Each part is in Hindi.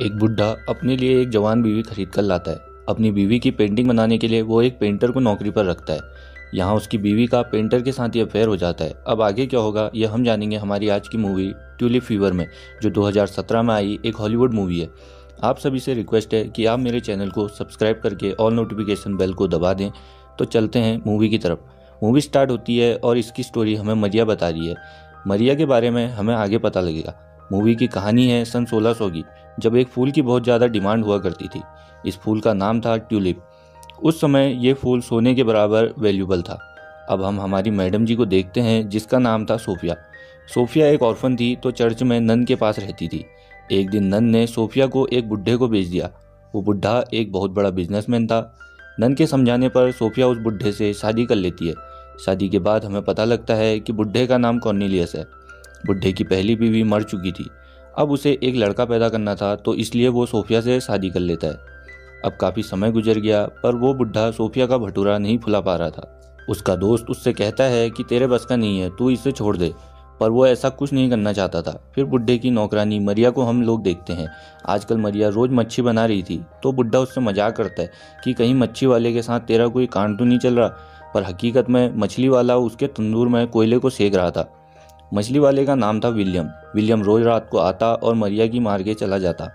एक बुढ़ा अपने लिए एक जवान बीवी खरीद कर लाता है। अपनी बीवी की पेंटिंग बनाने के लिए वो एक पेंटर को नौकरी पर रखता है। यहाँ उसकी बीवी का पेंटर के साथ ही अफेयर हो जाता है। अब आगे क्या होगा यह हम जानेंगे हमारी आज की मूवी ट्यूलिप फीवर में, जो 2017 में आई एक हॉलीवुड मूवी है। आप सभी से रिक्वेस्ट है कि आप मेरे चैनल को सब्सक्राइब करके ऑल नोटिफिकेशन बेल को दबा दें। तो चलते हैं मूवी की तरफ। मूवी स्टार्ट होती है और इसकी स्टोरी हमें मरिया बता रही है। मरिया के बारे में हमें आगे पता लगेगा। मूवी की कहानी है सन 1600 की, जब एक फूल की बहुत ज़्यादा डिमांड हुआ करती थी। इस फूल का नाम था ट्यूलिप। उस समय ये फूल सोने के बराबर वैल्यूबल था। अब हम हमारी मैडम जी को देखते हैं, जिसका नाम था सोफिया। सोफिया एक ऑर्फन थी, तो चर्च में नन के पास रहती थी। एक दिन नन ने सोफिया को एक बुढ़े को बेच दिया। वो बुढ़ा एक बहुत बड़ा बिजनेसमैन था। नन के समझाने पर सोफिया उस बुढ़े से शादी कर लेती है। शादी के बाद हमें पता लगता है कि बुढ़े का नाम कॉर्नेलियस है। बुढ़े की पहली बीवी मर चुकी थी। अब उसे एक लड़का पैदा करना था, तो इसलिए वो सोफिया से शादी कर लेता है। अब काफ़ी समय गुजर गया, पर वो बुढ़ा सोफिया का भटूरा नहीं फुला पा रहा था। उसका दोस्त उससे कहता है कि तेरे बस का नहीं है, तू इसे छोड़ दे, पर वो ऐसा कुछ नहीं करना चाहता था। फिर बुढ़े की नौकरानी मरिया को हम लोग देखते हैं। आजकल मरिया रोज मच्छी बना रही थी, तो बुढ़ा उससे मजाक करता है कि कहीं मच्छी वाले के साथ तेरा कोई कांड तो नहीं चल रहा। पर हकीकत में मछली वाला उसके तंदूर में कोयले को सेक रहा था। मछली वाले का नाम था विलियम। विलियम रोज रात को आता और मरिया की मार के चला जाता।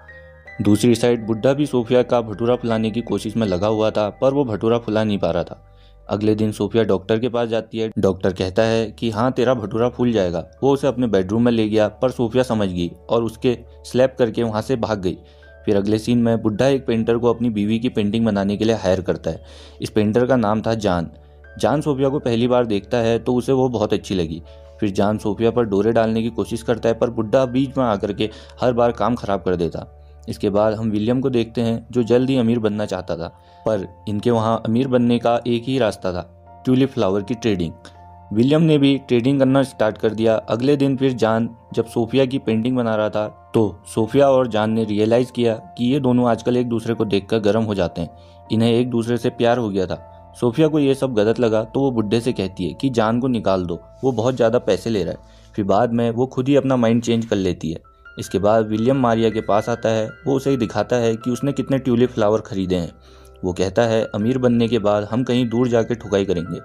दूसरी साइड बुढ़ा भी सोफिया का भटूरा फुलाने की कोशिश में लगा हुआ था, पर वो भटूरा फुला नहीं पा रहा था। अगले दिन सोफिया डॉक्टर के पास जाती है। डॉक्टर कहता है कि हाँ, तेरा भटूरा फूल जाएगा। वो उसे अपने बेडरूम में ले गया, पर सोफिया समझ गई और उसके स्लैप करके वहाँ से भाग गई। फिर अगले सीन में बुढ़ा एक पेंटर को अपनी बीवी की पेंटिंग बनाने के लिए हायर करता है। इस पेंटर का नाम था जान। जान सोफिया को पहली बार देखता है तो उसे वो बहुत अच्छी लगी। फिर जान सोफिया पर डोरे डालने की कोशिश करता है, पर बुढ़ा बीच में आकर के हर बार काम खराब कर देता। इसके बाद हम विलियम को देखते हैं, जो जल्द ही अमीर बनना चाहता था। पर इनके वहाँ अमीर बनने का एक ही रास्ता था, ट्यूलिप फ्लावर की ट्रेडिंग। विलियम ने भी ट्रेडिंग करना स्टार्ट कर दिया। अगले दिन फिर जान जब सोफिया की पेंटिंग बना रहा था, तो सोफिया और जान ने रियलाइज किया कि ये दोनों आजकल एक दूसरे को देखकर गर्म हो जाते हैं। इन्हें एक दूसरे से प्यार हो गया था। सोफिया को ये सब गलत लगा, तो वो बुढ़े से कहती है कि जान को निकाल दो, वो बहुत ज़्यादा पैसे ले रहा है। फिर बाद में वो खुद ही अपना माइंड चेंज कर लेती है। इसके बाद विलियम मारिया के पास आता है। वो उसे दिखाता है कि उसने कितने ट्यूलिप फ्लावर खरीदे हैं। वो कहता है अमीर बनने के बाद हम कहीं दूर जाके ठुकाई करेंगे।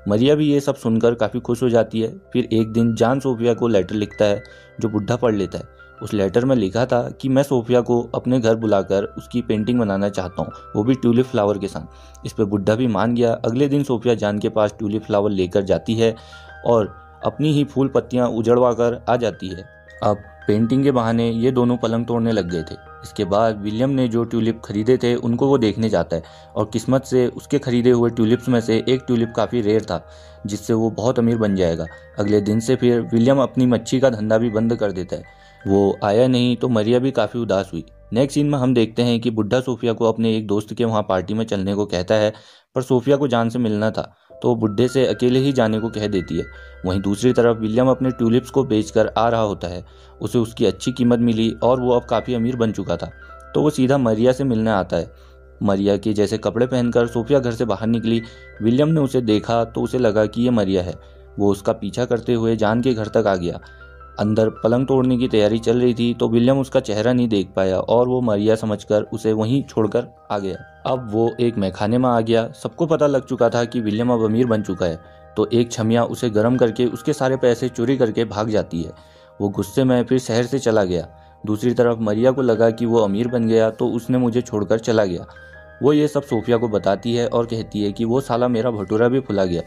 मरिया भी ये सब सुनकर काफ़ी खुश हो जाती है। फिर एक दिन जान सोफिया को लेटर लिखता है, जो बुढ़ा पढ़ लेता है। उस लेटर में लिखा था कि मैं सोफिया को अपने घर बुलाकर उसकी पेंटिंग बनाना चाहता हूँ, वो भी ट्यूलिप फ्लावर के साथ। इस पर बुढ़ा भी मान गया। अगले दिन सोफिया जान के पास ट्यूलिप फ्लावर लेकर जाती है और अपनी ही फूल पत्तियाँ उजड़वा कर आ जाती है। अब पेंटिंग के बहाने ये दोनों पलंग तोड़ने लग गए थे। इसके बाद विलियम ने जो ट्यूलिप खरीदे थे उनको वो देखने जाता है, और किस्मत से उसके खरीदे हुए ट्यूलिप्स में से एक ट्यूलिप काफ़ी रेयर था, जिससे वो बहुत अमीर बन जाएगा। अगले दिन से फिर विलियम अपनी मच्छी का धंधा भी बंद कर देता है। वो आया नहीं, तो मरिया भी काफ़ी उदास हुई। नेक्स्ट सीन में हम देखते हैं कि बुढ़ा सोफिया को अपने एक दोस्त के वहाँ पार्टी में चलने को कहता है, पर सोफिया को जान से मिलना था, तो वो बुढ़े से अकेले ही जाने को कह देती है। वहीं दूसरी तरफ विलियम अपने ट्यूलिप्स को बेचकर आ रहा होता है। उसे उसकी अच्छी कीमत मिली और वो अब काफ़ी अमीर बन चुका था, तो वो सीधा मरिया से मिलने आता है। मरिया के जैसे कपड़े पहनकर सोफिया घर से बाहर निकली। विलियम ने उसे देखा तो उसे लगा कि ये मरिया है। वो उसका पीछा करते हुए जान के घर तक आ गया। अंदर पलंग तोड़ने की तैयारी चल रही थी, तो विलियम उसका चेहरा नहीं देख पाया और वो मरिया समझकर उसे वहीं छोड़कर आ गया। अब वो एक मैखाने में आ गया। सबको पता लग चुका था कि विलियम अब अमीर बन चुका है, तो एक छमिया उसे गर्म करके उसके सारे पैसे चोरी करके भाग जाती है। वो गुस्से में फिर शहर से चला गया। दूसरी तरफ मरिया को लगा कि वो अमीर बन गया, तो उसने मुझे छोड़कर चला गया। वो ये सब सोफिया को बताती है और कहती है कि वो साला मेरा भटूरा भी फुला गया।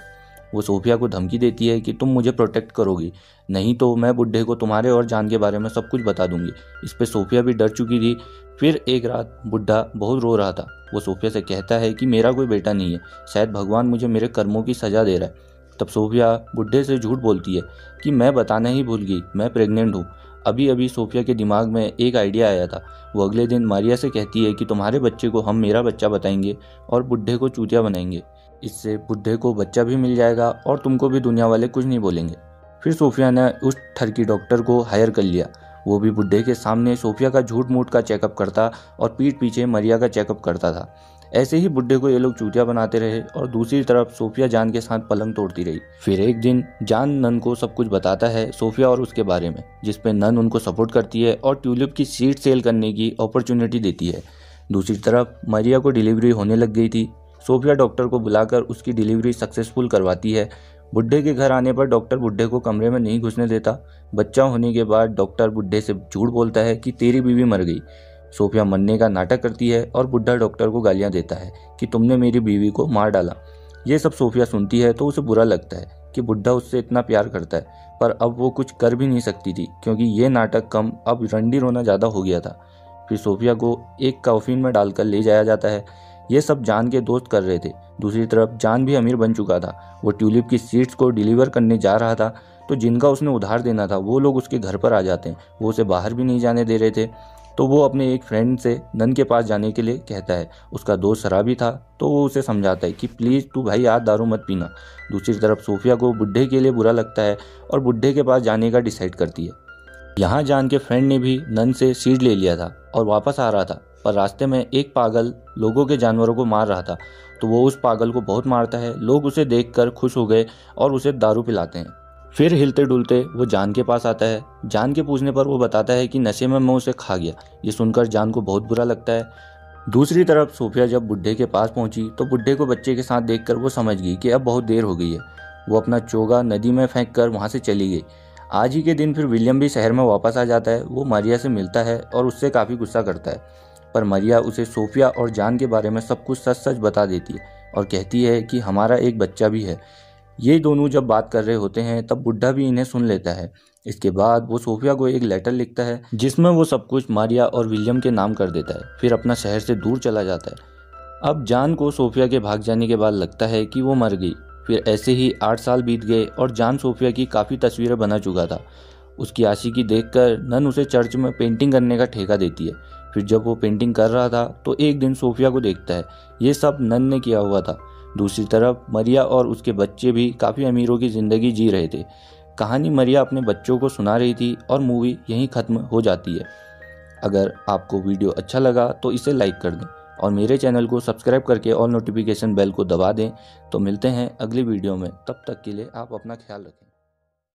वो सोफिया को धमकी देती है कि तुम मुझे प्रोटेक्ट करोगी, नहीं तो मैं बुढ़े को तुम्हारे और जान के बारे में सब कुछ बता दूंगी। इस पे सोफिया भी डर चुकी थी। फिर एक रात बुढ़ा बहुत रो रहा था। वो सोफिया से कहता है कि मेरा कोई बेटा नहीं है, शायद भगवान मुझे मेरे कर्मों की सज़ा दे रहा है। तब सोफिया बुढ़े से झूठ बोलती है कि मैं बताना ही भूल गई, मैं प्रेग्नेंट हूँ। अभी अभी सोफिया के दिमाग में एक आइडिया आया था। वो अगले दिन मारिया से कहती है कि तुम्हारे बच्चे को हम मेरा बच्चा बताएंगे और बुढ़े को चूतिया बनाएंगे। इससे बुढ़े को बच्चा भी मिल जाएगा और तुमको भी दुनिया वाले कुछ नहीं बोलेंगे। फिर सोफिया ने उस ठरकी डॉक्टर को हायर कर लिया। वो भी बुढ़े के सामने सोफिया का झूठ मूठ का चेकअप करता और पीठ पीछे मरिया का चेकअप करता था। ऐसे ही बुड्ढे को ये लोग चूतिया बनाते रहे और दूसरी तरफ सोफिया जान के साथ पलंग तोड़ती रही। फिर एक दिन जान नन को सब कुछ बताता है सोफिया और उसके बारे में, जिसपे नन उनको सपोर्ट करती है और ट्यूलिप की सीड सेल करने की अपॉर्चुनिटी देती है। दूसरी तरफ मरिया को डिलीवरी होने लग गई थी। सोफिया डॉक्टर को बुलाकर उसकी डिलीवरी सक्सेसफुल करवाती है। बुड्ढे के घर आने पर डॉक्टर बुड्ढे को कमरे में नहीं घुसने देता। बच्चा होने के बाद डॉक्टर बुड्ढे से झूठ बोलता है कि तेरी बीवी मर गई। सोफिया मरने का नाटक करती है और बुड्ढा डॉक्टर को गालियां देता है कि तुमने मेरी बीवी को मार डाला। ये सब सोफिया सुनती है तो उसे बुरा लगता है कि बुड्ढा उससे इतना प्यार करता है, पर अब वो कुछ कर भी नहीं सकती थी क्योंकि ये नाटक कम, अब रंडी रोना ज़्यादा हो गया था। फिर सोफिया को एक कॉफिन में डालकर ले जाया जाता है। ये सब जान के दोस्त कर रहे थे। दूसरी तरफ जान भी अमीर बन चुका था। वो ट्यूलिप की सीड्स को डिलीवर करने जा रहा था तो जिनका उसने उधार देना था वो लोग उसके घर पर आ जाते हैं। वो उसे बाहर भी नहीं जाने दे रहे थे तो वो अपने एक फ्रेंड से नन के पास जाने के लिए कहता है। उसका दोस्त शराबी था तो वो उसे समझाता है कि प्लीज़ तू भाई आज दारू मत पीना। दूसरी तरफ सोफिया को बुड्ढे के लिए बुरा लगता है और बुड्ढे के पास जाने का डिसाइड करती है। यहाँ जान के फ्रेंड ने भी नन से सीड ले लिया था और वापस आ रहा था, पर रास्ते में एक पागल लोगों के जानवरों को मार रहा था तो वो उस पागल को बहुत मारता है। लोग उसे देखकर खुश हो गए और उसे दारू पिलाते हैं। फिर हिलते डुलते वो जान के पास आता है। जान के पूछने पर वो बताता है कि नशे में मैं उसे खा गया। ये सुनकर जान को बहुत बुरा लगता है। दूसरी तरफ सोफिया जब बुड्ढे के पास पहुंची तो बुड्ढे को बच्चे के साथ देखकर वो समझ गई कि अब बहुत देर हो गई है। वो अपना चोगा नदी में फेंक कर वहाँ से चली गई। आज ही के दिन फिर विलियम भी शहर में वापस आ जाता है। वो मारिया से मिलता है और उससे काफ़ी गुस्सा करता है, पर मारिया उसे सोफिया और जान के बारे में सब कुछ सच सच बता देती है और कहती है कि हमारा एक बच्चा भी है। ये दोनों जब बात कर रहे होते हैं तब बुड्ढा भी इन्हें सुन लेता है। इसके बाद वो सोफिया को एक लेटर लिखता है जिसमें वो सब कुछ मारिया और विलियम के नाम कर देता है। फिर अपना शहर से दूर चला जाता है। अब जान को सोफिया के भाग जाने के बाद लगता है कि वो मर गई। फिर ऐसे ही 8 साल बीत गए और जान सोफिया की काफ़ी तस्वीरें बना चुका था। उसकी आशिकी देखकर नन उसे चर्च में पेंटिंग करने का ठेका देती है। फिर जब वो पेंटिंग कर रहा था तो एक दिन सोफिया को देखता है। ये सब नन ने किया हुआ था। दूसरी तरफ मरिया और उसके बच्चे भी काफ़ी अमीरों की ज़िंदगी जी रहे थे। कहानी मरिया अपने बच्चों को सुना रही थी और मूवी यहीं ख़त्म हो जाती है। अगर आपको वीडियो अच्छा लगा तो इसे लाइक कर दें और मेरे चैनल को सब्सक्राइब करके ऑल नोटिफिकेशन बेल को दबा दें। तो मिलते हैं अगली वीडियो में, तब तक के लिए आप अपना ख्याल रखें।